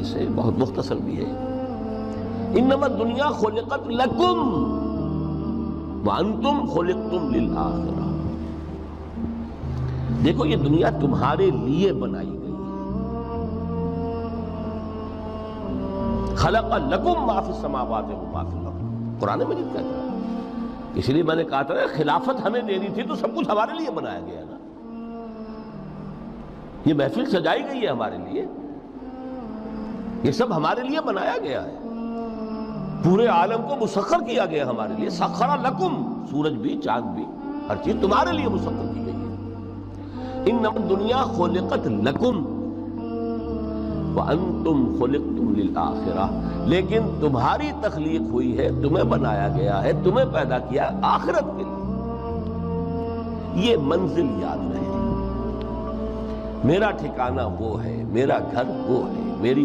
حدیث ہے، بہت مختصر بھی ہے. انما الدنیا خلقت لکم وانتم خلقتم للآخرہ. دیکھو یہ دنیا تمہارے لیے بنائی گئی ہے. خلق لکم ما فی السماوات و ما فی الارض، قرآن مجید کہتا ہے. اس لیے میں نے کہا تھا خلافت ہمیں دینی تھی تو سب کچھ ہمارے لیے بنایا گیا نا. یہ محفل سجائی گئی ہے ہمارے لیے، یہ سب ہمارے لیے بنایا گیا ہے. پورے عالم کو مسخر کیا گیا ہمارے لیے. سخر لکم، سورج بھی چاند بھی ہر چیز تمہارے لیے مسخر کی گئی ہے. انما الدنیا خلقت لکم وانتم خلقتم للآخرہ، لیکن تمہاری تخلیق ہوئی ہے، تمہیں بنایا گیا ہے، تمہیں پیدا کیا آخرت کے لیے. یہ منزل یاد رہے، میرا ٹھکانہ وہ ہے، میرا گھر وہ ہے، میری